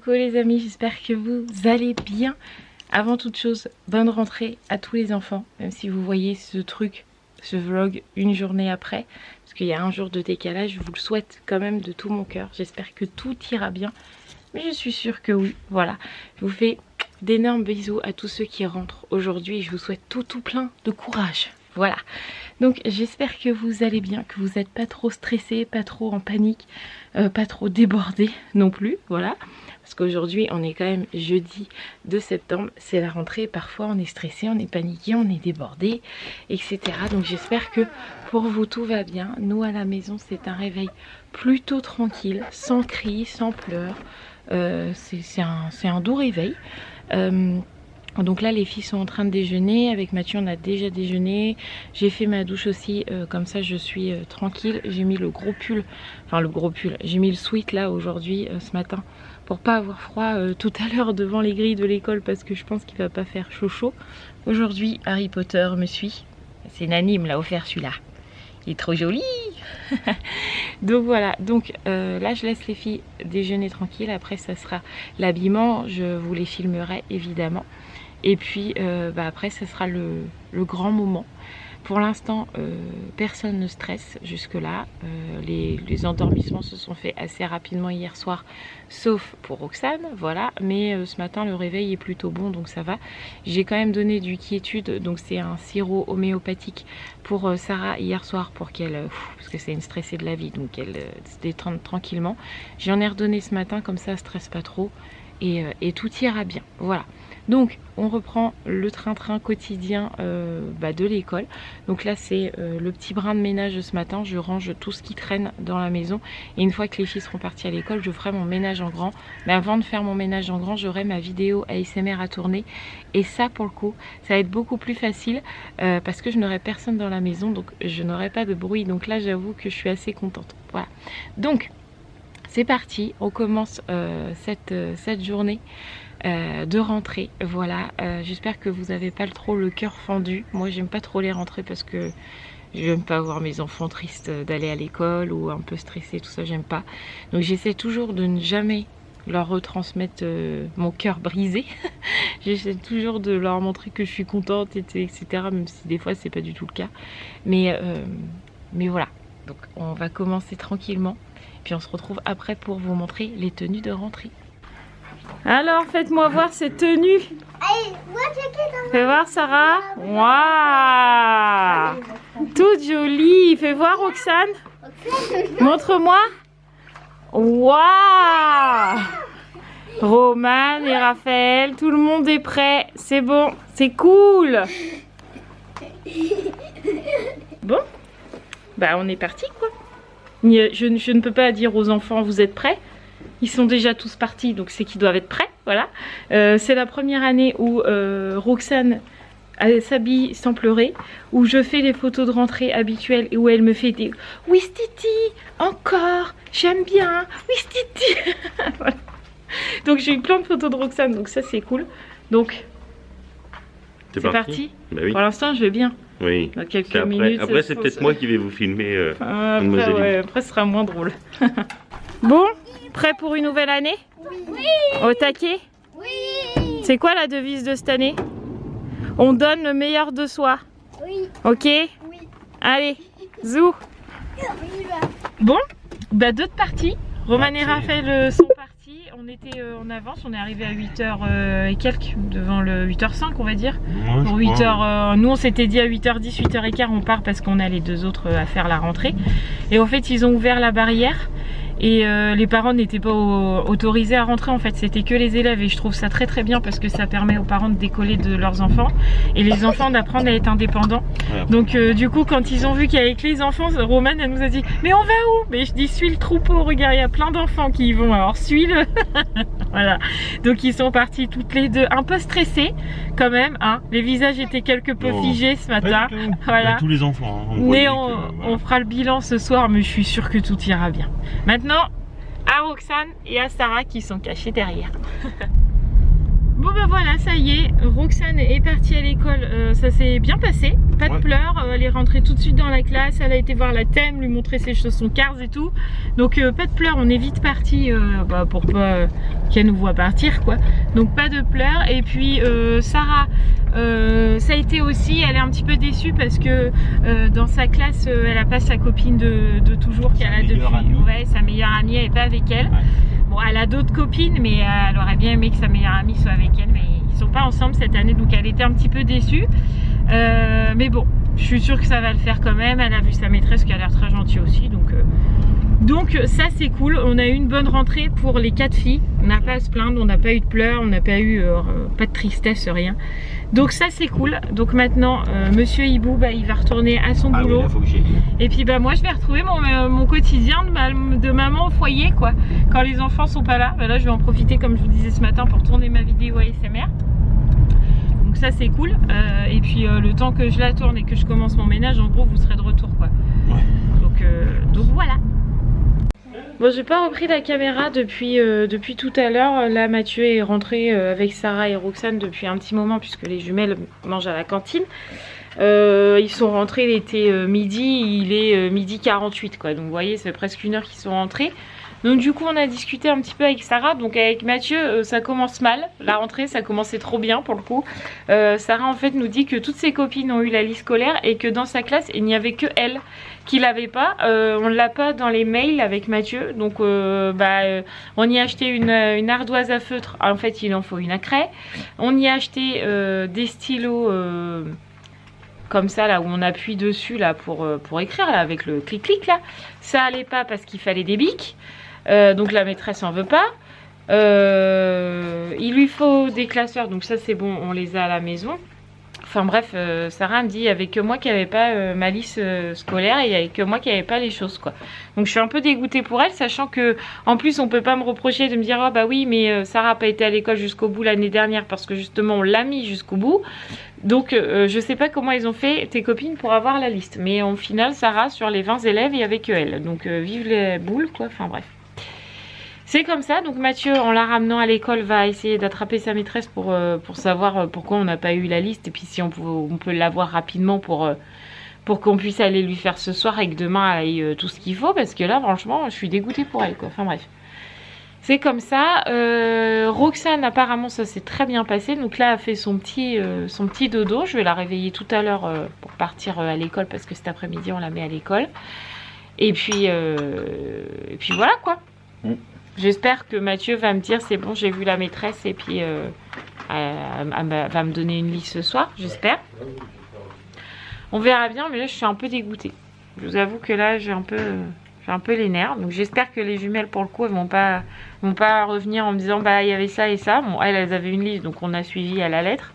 Coucou les amis, j'espère que vous allez bien. Avant toute chose, bonne rentrée à tous les enfants, même si vous voyez ce truc, ce vlog une journée après, parce qu'il y a un jour de décalage, je vous le souhaite quand même de tout mon cœur. J'espère que tout ira bien, mais je suis sûre que oui. Voilà, je vous fais d'énormes bisous à tous ceux qui rentrent aujourd'hui et je vous souhaite tout plein de courage. Voilà, donc j'espère que vous allez bien, que vous n'êtes pas trop stressés, pas trop en panique, pas trop débordés non plus, voilà. Parce qu'aujourd'hui on est quand même jeudi de septembre, c'est la rentrée, parfois on est stressé, on est paniqué, on est débordé, etc. Donc j'espère que pour vous tout va bien. Nous à la maison c'est un réveil plutôt tranquille, sans cris, sans pleurs, c'est un doux réveil. Donc là les filles sont en train de déjeuner, avec Mathieu on a déjà déjeuné, j'ai fait ma douche aussi, comme ça je suis tranquille. J'ai mis le gros pull, j'ai mis le sweat là aujourd'hui, ce matin, pour pas avoir froid tout à l'heure devant les grilles de l'école, parce que je pense qu'il va pas faire chaud. Aujourd'hui Harry Potter me suit, c'est Nani me l'a offert celui-là, il est trop joli. Donc voilà, donc là je laisse les filles déjeuner tranquille, après ça sera l'habillement, je vous les filmerai évidemment. Et puis après ce sera le grand moment. Pour l'instant personne ne stresse jusque là, les endormissements se sont faits assez rapidement hier soir, sauf pour Roxane, voilà. Mais ce matin le réveil est plutôt bon, donc ça va. J'ai quand même donné du quiétude, donc c'est un sirop homéopathique pour Sarah hier soir, pour qu'elle, parce que c'est une stressée de la vie, donc elle se détende tranquillement. J'en ai redonné ce matin, comme ça elle stresse pas trop et tout ira bien, voilà. Donc on reprend le train-train quotidien de l'école. Donc là c'est le petit brin de ménage de ce matin. Je range tout ce qui traîne dans la maison. Et une fois que les filles seront parties à l'école, je ferai mon ménage en grand. Mais avant de faire mon ménage en grand, j'aurai ma vidéo ASMR à tourner. Et ça pour le coup, ça va être beaucoup plus facile parce que je n'aurai personne dans la maison. Donc je n'aurai pas de bruit. Donc là j'avoue que je suis assez contente. Voilà. Donc c'est parti. On commence cette journée de rentrée, voilà. J'espère que vous n'avez pas trop le cœur fendu. Moi j'aime pas trop les rentrées parce que j'aime pas voir mes enfants tristes d'aller à l'école ou un peu stressés, tout ça j'aime pas. Donc j'essaie toujours de ne jamais leur retransmettre mon cœur brisé. J'essaie toujours de leur montrer que je suis contente, etc. Même si des fois c'est pas du tout le cas. Mais voilà, donc on va commencer tranquillement. Puis on se retrouve après pour vous montrer les tenues de rentrée. Alors, faites-moi voir ces tenues. Fais voir, Sarah. Waouh, toute jolie. Fais voir, Roxane. Montre-moi. Waouh. Roman et Raphaël, tout le monde est prêt. C'est bon, c'est cool. Bon, bah on est parti quoi. Je ne peux pas dire aux enfants vous êtes prêts. Ils sont déjà tous partis, donc c'est qu'ils doivent être prêts, voilà. C'est la première année où Roxane s'habille sans pleurer, où je fais les photos de rentrée habituelles et où elle me fait des « Oui, Titi, encore, j'aime bien, oui, Titi !» Voilà. Donc j'ai eu plein de photos de Roxane, donc ça c'est cool. Donc c'est parti. Bah oui. Pour l'instant je vais bien. Oui. Dans quelques minutes. Après c'est peut-être moi qui vais vous filmer. Après ce sera moins drôle. Bon, prêt pour une nouvelle année? Oui. Au taquet? Oui. C'est quoi la devise de cette année? On donne le meilleur de soi. Oui. Ok? Oui. Allez, zou. Bon, bah d'autres parties. Roman et Raphaël sont partis. On était en avance, on est arrivé à 8h et quelques, devant le 8h05 on va dire. Ouais, pour 8h, nous on s'était dit à 8h10, 8h15 on part parce qu'on a les deux autres à faire la rentrée. Et en fait ils ont ouvert la barrière. Et les parents n'étaient pas autorisés à rentrer en fait, c'était que les élèves et je trouve ça très très bien parce que ça permet aux parents de décoller de leurs enfants et les enfants d'apprendre à être indépendants. Ouais. Donc du coup quand ils ont vu qu'avec les enfants, Romane elle nous a dit mais on va où? Mais je dis suis le troupeau, regarde il y a plein d'enfants qui y vont, alors suis-le. Voilà, donc ils sont partis toutes les deux un peu stressés quand même, hein. Les visages étaient quelque peu figés ce matin. Voilà. Tous les enfants. Hein. Mais on fera le bilan ce soir, mais je suis sûre que tout ira bien. Maintenant, à Roxane et à Sarah qui sont cachés derrière. Bon bah voilà, ça y est, Roxane est partie à l'école, ça s'est bien passé, pas de pleurs, elle est rentrée tout de suite dans la classe, elle a été voir la thème, lui montrer ses chaussons Cars et tout, donc pas de pleurs, on est vite parti pour pas qu'elle nous voit partir quoi, donc pas de pleurs. Et puis Sarah, ça a été aussi, elle est un petit peu déçue parce que dans sa classe, elle a pas sa copine de toujours qu'elle a depuis, ouais, sa meilleure amie, elle est pas avec elle. Bon, elle a d'autres copines, mais elle aurait bien aimé que sa meilleure amie soit avec elle, mais ils sont pas ensemble cette année, donc elle était un petit peu déçue. Mais bon, je suis sûre que ça va le faire quand même. Elle a vu sa maîtresse qui a l'air très gentille aussi, donc ça c'est cool. On a eu une bonne rentrée pour les 4 filles. On n'a pas à se plaindre, on n'a pas eu de pleurs, on n'a pas eu pas de tristesse, rien. Donc ça c'est cool. Donc maintenant Monsieur Hibou, il va retourner à son boulot. Oui, et puis moi je vais retrouver mon quotidien de maman au foyer quoi. Quand les enfants sont pas là, là je vais en profiter comme je vous disais ce matin pour tourner ma vidéo ASMR. Donc ça c'est cool. Et puis le temps que je la tourne et que je commence mon ménage, en gros vous serez de retour quoi. Ouais. Donc voilà. Bon, j'ai pas repris la caméra depuis tout à l'heure. Là, Mathieu est rentré avec Sarah et Roxane depuis un petit moment puisque les jumelles mangent à la cantine. Ils sont rentrés, il était midi, il est midi 48 quoi. Donc vous voyez, c'est presque 1 heure qu'ils sont rentrés. Donc du coup on a discuté un petit peu avec Sarah. Donc avec Mathieu ça commence mal. La rentrée ça commençait trop bien pour le coup. Sarah en fait nous dit que toutes ses copines ont eu la liste scolaire et que dans sa classe il n'y avait que elle qui l'avait pas. On l'a pas dans les mails avec Mathieu. Donc on y a acheté une ardoise à feutre. En fait il en faut une à craie. On y a acheté des stylos comme ça là où on appuie dessus là pour écrire là avec le clic clic là. Ça allait pas parce qu'il fallait des bics. Donc la maîtresse en veut pas. Il lui faut des classeurs, donc ça c'est bon, on les a à la maison. Enfin bref, Sarah me dit il n'y avait que moi qui n'avais pas ma liste scolaire et il n'y avait que moi qui n'avais pas les choses quoi. Donc je suis un peu dégoûtée pour elle, sachant que en plus on peut pas me reprocher de me dire oh bah oui mais Sarah n'a pas été à l'école jusqu'au bout l'année dernière parce que justement on l'a mis jusqu'au bout. Donc je sais pas comment ils ont fait tes copines pour avoir la liste, mais au final Sarah sur les 20 élèves il n'y avait que elle. Donc vive les boules quoi, enfin bref. C'est comme ça, donc Mathieu en la ramenant à l'école va essayer d'attraper sa maîtresse pour savoir pourquoi on n'a pas eu la liste et puis si on peut l'avoir rapidement pour qu'on puisse aller lui faire ce soir et que demain elle ait tout ce qu'il faut, parce que là franchement je suis dégoûtée pour elle quoi, enfin bref. C'est comme ça. Roxane apparemment ça s'est très bien passé, donc là elle a fait son petit dodo, je vais la réveiller tout à l'heure pour partir à l'école parce que cet après-midi on la met à l'école. Et puis voilà quoi. J'espère que Mathieu va me dire c'est bon j'ai vu la maîtresse et puis elle va me donner une liste ce soir, j'espère. On verra bien, mais là je suis un peu dégoûtée. Je vous avoue que là j'ai un peu les nerfs, donc j'espère que les jumelles pour le coup elles vont pas revenir en me disant bah il y avait ça et ça. Bon elles avaient une liste donc on a suivi à la lettre.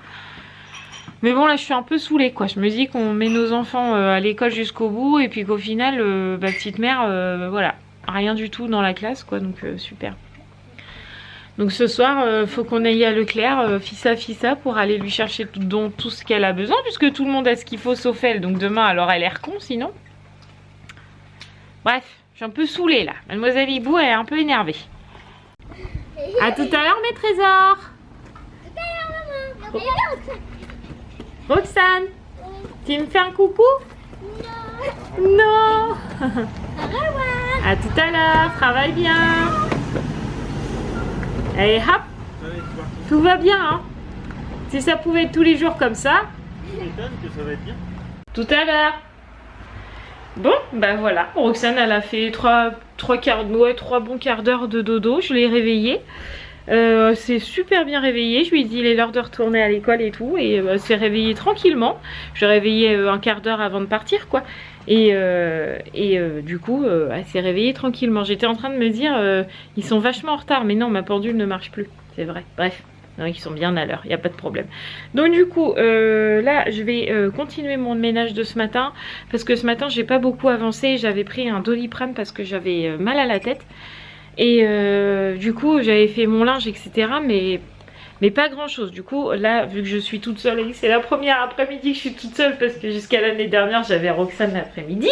Mais bon là je suis un peu saoulée quoi, je me dis qu'on met nos enfants à l'école jusqu'au bout et puis qu'au final petite mère voilà. Rien du tout dans la classe quoi, donc super. Donc ce soir faut qu'on aille à Leclerc, Fissa pour aller lui chercher tout ce qu'elle a besoin, puisque tout le monde a ce qu'il faut sauf elle, donc demain alors elle est con sinon. Bref, je suis un peu saoulée là, Mademoiselle Hibou elle est un peu énervée. A tout à l'heure mes trésors. Roxane, tu me fais un coucou? Non. A tout à l'heure, travaille bien. Allez hop, tout va bien hein. Si ça pouvait être tous les jours comme ça. Tu m'étonnes que ça va être bien. Tout à l'heure. Bon, bah voilà, Roxane elle a fait 3 bons quarts d'heure de dodo, je l'ai réveillée. C'est super bien réveillée, je lui ai dit il est l'heure de retourner à l'école et tout, et s'est réveillée tranquillement. Je l'ai réveillée un quart d'heure avant de partir quoi. Et du coup elle s'est réveillée tranquillement. J'étais en train de me dire ils sont vachement en retard, mais non ma pendule ne marche plus, c'est vrai. Bref, non, ils sont bien à l'heure, il n'y a pas de problème. Donc du coup là je vais continuer mon ménage de ce matin, parce que ce matin j'ai pas beaucoup avancé. J'avais pris un Doliprane parce que j'avais mal à la tête. Et du coup j'avais fait mon linge etc, mais pas grand chose. Du coup là vu que je suis toute seule, c'est la première après-midi que je suis toute seule, parce que jusqu'à l'année dernière j'avais Roxane l'après-midi.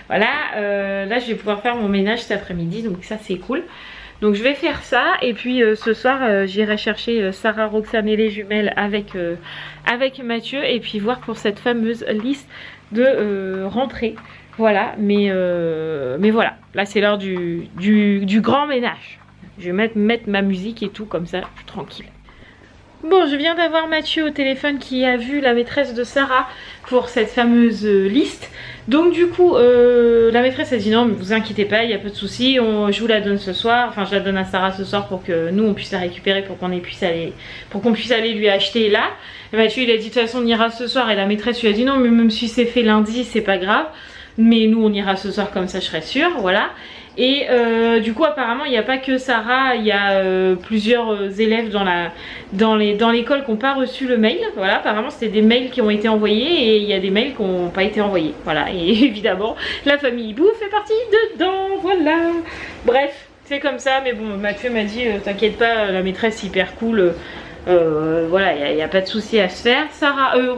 Voilà, là je vais pouvoir faire mon ménage cet après-midi, donc ça c'est cool. Donc je vais faire ça et puis ce soir j'irai chercher Sarah, Roxane et les jumelles avec Mathieu et puis voir pour cette fameuse liste de rentrée. Voilà, mais voilà, là c'est l'heure du grand ménage. Je vais mettre ma musique et tout comme ça, je suis tranquille. Bon, je viens d'avoir Mathieu au téléphone qui a vu la maîtresse de Sarah pour cette fameuse liste. Donc du coup, la maîtresse a dit non, mais vous inquiétez pas, il n'y a pas de souci, je vous la donne ce soir. Enfin, je la donne à Sarah ce soir pour que nous on puisse la récupérer, pour qu'on puisse aller lui acheter là. Et Mathieu il a dit de toute façon on ira ce soir et la maîtresse lui a dit non, mais même si c'est fait lundi, c'est pas grave. Mais nous on ira ce soir comme ça, je serai sûre, voilà. Et du coup apparemment il n'y a pas que Sarah, il y a plusieurs élèves dans l'école qui n'ont pas reçu le mail. Voilà, apparemment c'était des mails qui ont été envoyés et il y a des mails qui n'ont pas été envoyés. Voilà, et évidemment la famille Bou fait partie dedans, voilà. Bref, c'est comme ça, mais bon Mathieu m'a dit t'inquiète pas, la maîtresse est hyper cool, voilà, il n'y a pas de souci à se faire.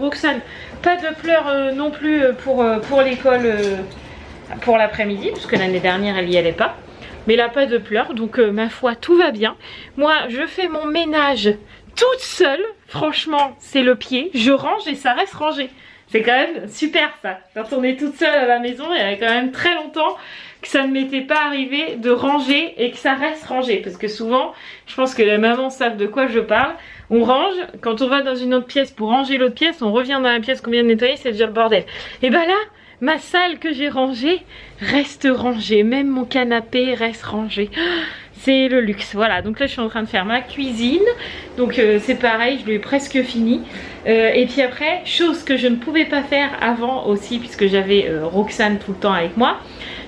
Roxane, pas de pleurs non plus pour l'école. Pour l'après-midi, parce que l'année dernière elle y allait pas, mais là pas de pleurs, donc ma foi tout va bien. Moi je fais mon ménage toute seule, franchement c'est le pied, je range et ça reste rangé, c'est quand même super ça. Quand on est toute seule à la maison, il y a quand même très longtemps que ça ne m'était pas arrivé de ranger et que ça reste rangé, parce que souvent je pense que les mamans savent de quoi je parle. On range, quand on va dans une autre pièce pour ranger l'autre pièce, on revient dans la pièce qu'on vient de nettoyer, c'est déjà le bordel. Et bah là ma salle que j'ai rangée reste rangée, même mon canapé reste rangé. C'est le luxe, voilà. Donc là je suis en train de faire ma cuisine, donc c'est pareil, je l'ai presque fini. Et puis après, chose que je ne pouvais pas faire avant aussi, puisque j'avais Roxane tout le temps avec moi,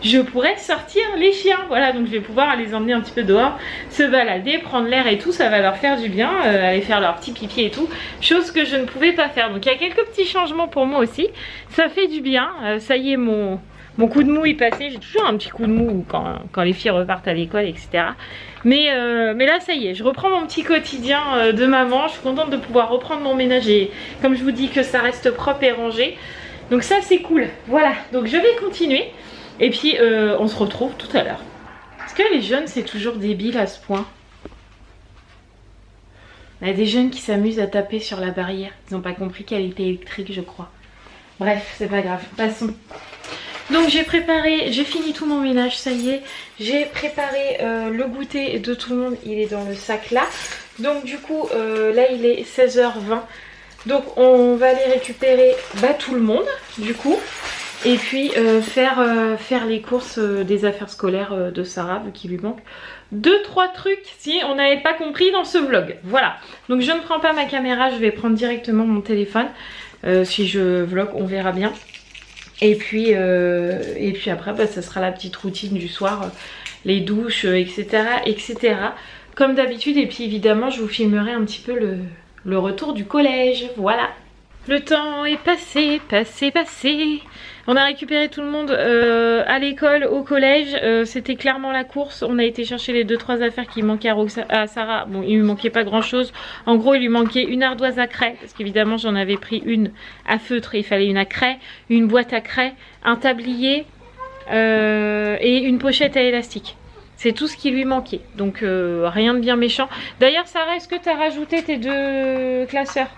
je pourrais sortir les chiens, voilà. Donc je vais pouvoir les emmener un petit peu dehors, se balader, prendre l'air et tout, ça va leur faire du bien, aller faire leur petit pipi et tout, chose que je ne pouvais pas faire. Donc il y a quelques petits changements pour moi aussi, ça fait du bien. Ça y est, mon coup de mou est passé. J'ai toujours un petit coup de mou quand les filles repartent à l'école, etc. Mais là ça y est, je reprends mon petit quotidien de maman. Je suis contente de pouvoir reprendre mon ménage et comme je vous dis que ça reste propre et rangé. Donc ça c'est cool, voilà. Donc je vais continuer et puis on se retrouve tout à l'heure. Est-ce que les jeunes c'est toujours débile à ce point? Il y a des jeunes qui s'amusent à taper sur la barrière. Ils n'ont pas compris qu'elle était électrique, je crois. Bref, c'est pas grave, passons. Donc j'ai fini tout mon ménage, ça y est. J'ai préparé le goûter de tout le monde, il est dans le sac là. Donc du coup, là il est 16h20. Donc on va aller récupérer tout le monde, du coup. Et puis faire les courses des affaires scolaires de Sarah, vu qu'il lui manque 2-3 trucs si on n'avait pas compris dans ce vlog. Voilà, donc je ne prends pas ma caméra, je vais prendre directement mon téléphone. Si je vlog, on verra bien. Et puis après, ça sera la petite routine du soir, les douches, etc. etc. Comme d'habitude, et puis évidemment, je vous filmerai un petit peu le retour du collège, voilà. Le temps est passé. On a récupéré tout le monde à l'école, au collège. C'était clairement la course. On a été chercher les 2-3 affaires qui manquaient à Sarah. Bon, il lui manquait pas grand chose. En gros, il lui manquait une ardoise à craie. Parce qu'évidemment, j'en avais pris une à feutre. Il fallait une à craie, une boîte à craie, un tablier et une pochette à élastique. C'est tout ce qui lui manquait. Donc, rien de bien méchant. D'ailleurs, Sarah, est-ce que tu as rajouté tes 2 classeurs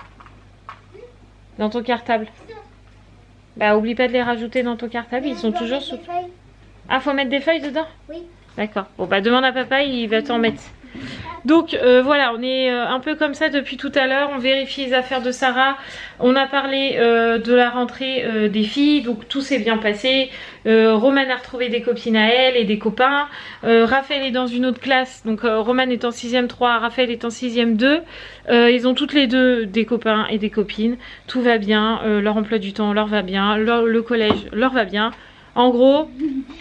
dans ton cartable? Bah oublie pas de les rajouter dans ton cartable, ils sont toujours sous... Ah, faut mettre des feuilles dedans? Oui. D'accord, bon bah demande à papa, il va t'en mettre. Donc voilà, on est un peu comme ça depuis tout à l'heure. On vérifie les affaires de Sarah. On a parlé de la rentrée des filles, donc tout s'est bien passé. Romane a retrouvé des copines à elle et des copains. Raphaël est dans une autre classe, donc Romane est en 6ème 3, Raphaël est en 6ème 2. Ils ont toutes les deux des copains et des copines. Tout va bien, leur emploi du temps leur va bien, le collège leur va bien. En gros,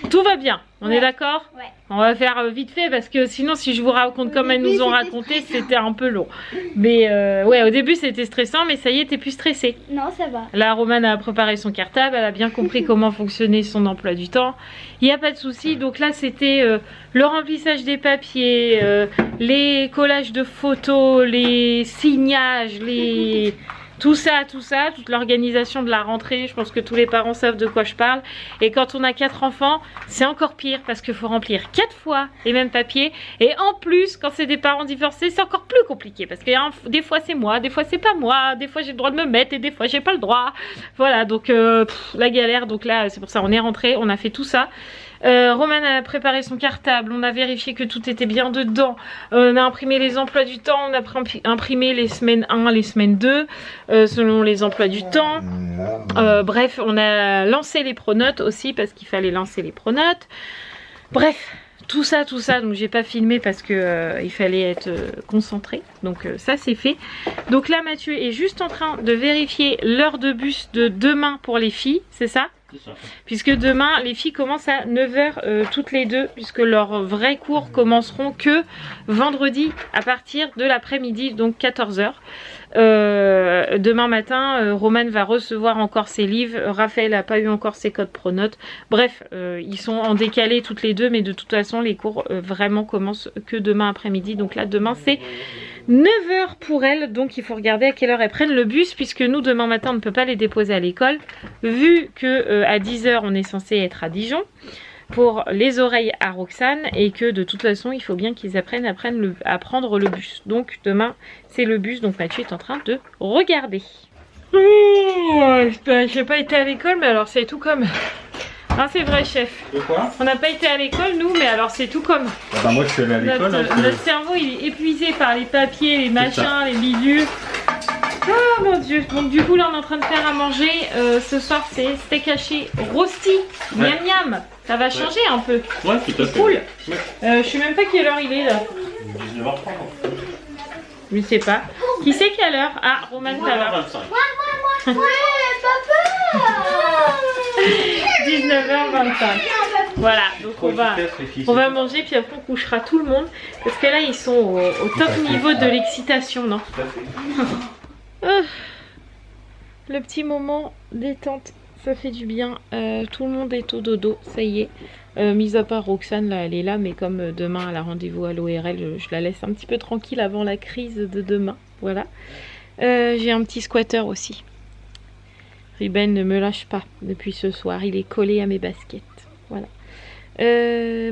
tout va bien. On est d'accord? Ouais. On va faire vite fait parce que sinon si je vous raconte comme elles nous ont raconté, c'était un peu long. Mais ouais, au début c'était stressant, mais ça y est, t'es plus stressée. Non, ça va. Là, Romane a préparé son cartable, elle a bien compris comment fonctionnait son emploi du temps. Il n'y a pas de souci. Donc là, c'était le remplissage des papiers, les collages de photos, les signages, tout ça, toute l'organisation de la rentrée, je pense que tous les parents savent de quoi je parle. Et quand on a 4 enfants, c'est encore pire parce qu'il faut remplir 4 fois les mêmes papiers. Et en plus, quand c'est des parents divorcés, c'est encore plus compliqué parce que des fois c'est moi, des fois c'est pas moi, des fois j'ai le droit de me mettre et des fois j'ai pas le droit. Voilà, donc la galère. Donc là, c'est pour ça on est rentré, on a fait tout ça. Roman a préparé son cartable, on a vérifié que tout était bien dedans, on a imprimé les emplois du temps, on a imprimé les semaines 1, les semaines 2 selon les emplois du temps. Bref, on a lancé les pronotes aussi parce qu'il fallait lancer les pronotes. Bref, tout ça, donc j'ai pas filmé parce que il fallait être concentré. Donc ça c'est fait. Donc là Mathieu est juste en train de vérifier l'heure de bus de demain pour les filles, c'est ça? Puisque demain les filles commencent à 9 h toutes les deux, puisque leurs vrais cours commenceront que vendredi à partir de l'après-midi, donc 14 h. Demain matin, Roman va recevoir encore ses livres, Raphaël n'a pas eu encore ses codes pronotes. Bref, ils sont en décalé toutes les deux, mais de toute façon les cours vraiment commencent que demain après-midi. Donc là demain c'est 9 h pour elles, donc il faut regarder à quelle heure elles prennent le bus, puisque nous demain matin on ne peut pas les déposer à l'école, vu que à 10 h on est censé être à Dijon pour les oreilles à Roxane, et que de toute façon il faut bien qu'ils apprennent à prendre le bus. Donc demain c'est le bus, donc Mathieu est en train de regarder. J'ai pas été à l'école, mais alors c'est tout comme... Ah, c'est vrai chef. De quoi? On n'a pas été à l'école nous, mais alors c'est tout comme... Ah bah moi je suis allé à l'école. Notre cerveau il est épuisé par les papiers, les machins, les bidules. Ah mon dieu. Donc du coup là on est en train de faire à manger. Ce soir c'est steak haché rosti. Ouais. Miam miam. Ça va changer un peu. Ouais, tout à fait. Cool. Ouais. Je sais même pas quelle heure il est là. 19h30. Je sais pas. Qui sait quelle heure? Ah, Roman tout à l'heure. 19h25. 19h25. Voilà, donc on va manger, puis après on couchera tout le monde. Parce que là ils sont au top niveau de l'excitation, non? Le petit moment détente, ça fait du bien. Tout le monde est au dodo, ça y est. Mis à part Roxane, là elle est là, mais comme demain elle a rendez-vous à l'ORL, je la laisse un petit peu tranquille avant la crise de demain. Voilà. J'ai un petit squatter aussi. Ruben ne me lâche pas depuis ce soir, il est collé à mes baskets. Voilà.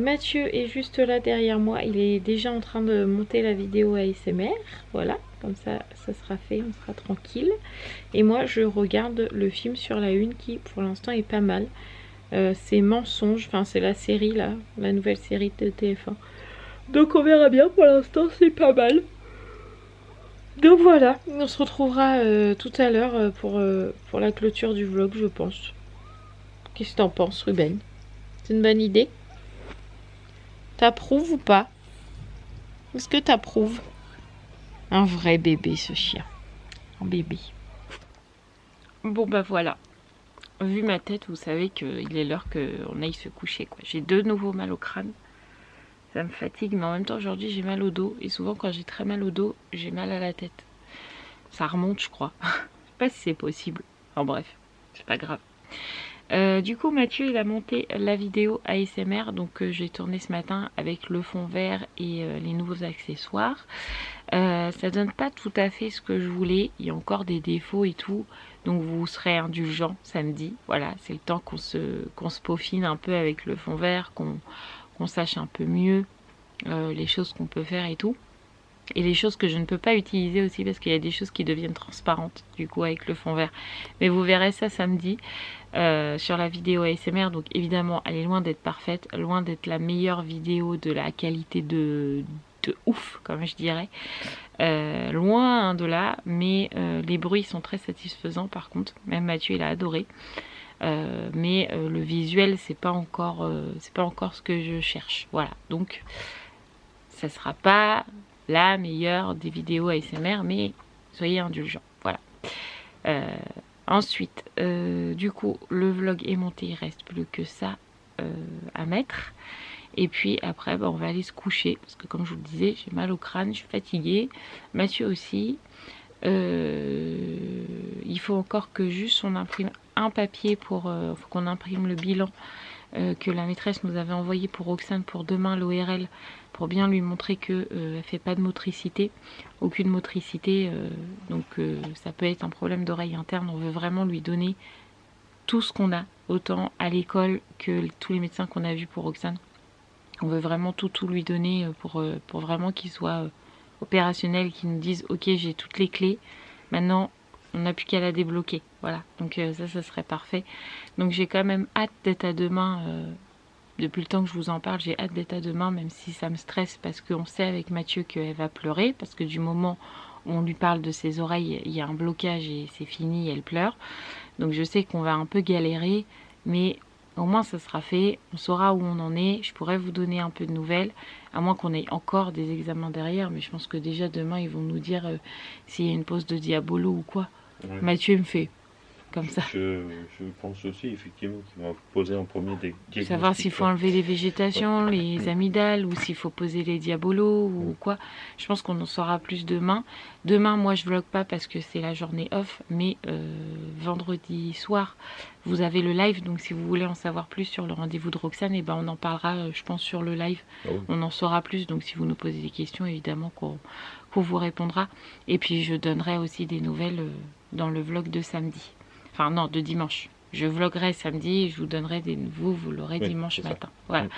Mathieu est juste là derrière moi, il est déjà en train de monter la vidéo ASMR. Voilà, comme ça, ça sera fait, on sera tranquille. Et moi, je regarde le film sur la Une qui, pour l'instant, est pas mal. C'est Mensonge, enfin c'est la série là, la nouvelle série de TF1. Donc on verra bien, pour l'instant c'est pas mal. Donc voilà, on se retrouvera tout à l'heure pour la clôture du vlog, je pense. Qu'est-ce que t'en penses, Ruben? C'est une bonne idée? T'approuves ou pas? Est-ce que t'approuves? Un vrai bébé, ce chien. Un bébé. Bon bah voilà. Vu ma tête, vous savez qu'il est l'heure qu'on aille se coucher, quoi. J'ai de nouveau mal au crâne. Ça me fatigue, mais en même temps aujourd'hui j'ai mal au dos. Et souvent quand j'ai très mal au dos, j'ai mal à la tête. Ça remonte, je crois. Je sais pas si c'est possible. Enfin bref, c'est pas grave. Du coup Mathieu il a monté la vidéo ASMR, donc j'ai tourné ce matin avec le fond vert et les nouveaux accessoires. Ça donne pas tout à fait ce que je voulais, il y a encore des défauts et tout, donc vous serez indulgents samedi. Voilà, c'est le temps qu'on se peaufine un peu avec le fond vert, qu'on sache un peu mieux les choses qu'on peut faire et tout. Et les choses que je ne peux pas utiliser aussi, parce qu'il y a des choses qui deviennent transparentes du coup avec le fond vert. Mais vous verrez ça samedi sur la vidéo ASMR. Donc évidemment elle est loin d'être parfaite, loin d'être la meilleure vidéo de la qualité de ouf comme je dirais. Loin de là, mais les bruits sont très satisfaisants par contre. Même Mathieu il a adoré. Mais le visuel c'est pas encore ce que je cherche. Voilà, donc ça sera pas la meilleure des vidéos ASMR, mais soyez indulgents. Voilà. Ensuite, du coup, le vlog est monté, il reste plus que ça à mettre. Et puis après, on va aller se coucher, parce que comme je vous le disais, j'ai mal au crâne, je suis fatiguée. Mathieu aussi. Il faut encore que juste on imprime un papier pour faut qu'on imprime le bilan que la maîtresse nous avait envoyé pour Roxane pour demain l'ORL, pour bien lui montrer que elle fait pas de motricité, aucune motricité, donc ça peut être un problème d'oreille interne. On veut vraiment lui donner tout ce qu'on a, autant à l'école que tous les médecins qu'on a vus pour Roxane. On veut vraiment tout lui donner pour vraiment qu'il soit opérationnel, qu'il nous dise ok, j'ai toutes les clés, maintenant on n'a plus qu'à la débloquer. Voilà, donc ça serait parfait. Donc j'ai quand même hâte d'être à demain. Depuis le temps que je vous en parle, j'ai hâte d'être à demain, même si ça me stresse parce qu'on sait avec Mathieu qu'elle va pleurer, parce que du moment où on lui parle de ses oreilles, il y a un blocage et c'est fini, elle pleure. Donc je sais qu'on va un peu galérer, mais au moins ça sera fait, on saura où on en est, je pourrais vous donner un peu de nouvelles, à moins qu'on ait encore des examens derrière, mais je pense que déjà demain ils vont nous dire s'il y a une pause de diabolo ou quoi. Ouais. Mathieu me fait comme ça. Je pense aussi effectivement qu'ils vont poser en premier des diagnostics. Savoir s'il faut enlever les végétations, les amygdales, ou s'il faut poser les diabolos, ou quoi. Je pense qu'on en saura plus demain. Demain, moi, je vlog pas parce que c'est la journée off, mais vendredi soir, vous avez le live. Donc, si vous voulez en savoir plus sur le rendez-vous de Roxane, eh ben, on en parlera, je pense, sur le live. Ah oui. On en saura plus. Donc, si vous nous posez des questions, évidemment qu'on vous répondra. Et puis, je donnerai aussi des nouvelles dans le vlog de samedi. Enfin, non, de dimanche. Je vloguerai samedi et je vous donnerai des nouveaux, vous l'aurez dimanche matin. Voilà.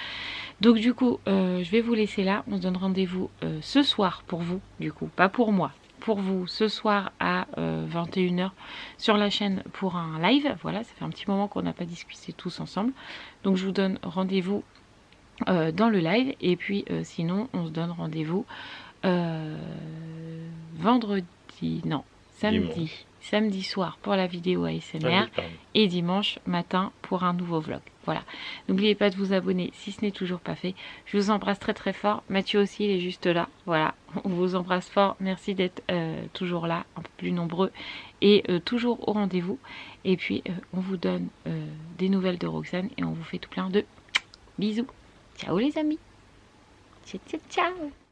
Donc du coup, je vais vous laisser là. On se donne rendez-vous ce soir pour vous, du coup, pas pour moi. Pour vous, ce soir à 21h sur la chaîne pour un live. Voilà, ça fait un petit moment qu'on n'a pas discuté tous ensemble. Donc je vous donne rendez-vous dans le live. Et puis sinon, on se donne rendez-vous vendredi, non, samedi. Samedi soir pour la vidéo ASMR et dimanche matin pour un nouveau vlog. Voilà. N'oubliez pas de vous abonner si ce n'est toujours pas fait. Je vous embrasse très très fort. Mathieu aussi, il est juste là. Voilà. On vous embrasse fort. Merci d'être toujours là, un peu plus nombreux et toujours au rendez-vous. Et puis, on vous donne des nouvelles de Roxane et on vous fait tout plein de bisous. Ciao les amis. Ciao, ciao, ciao.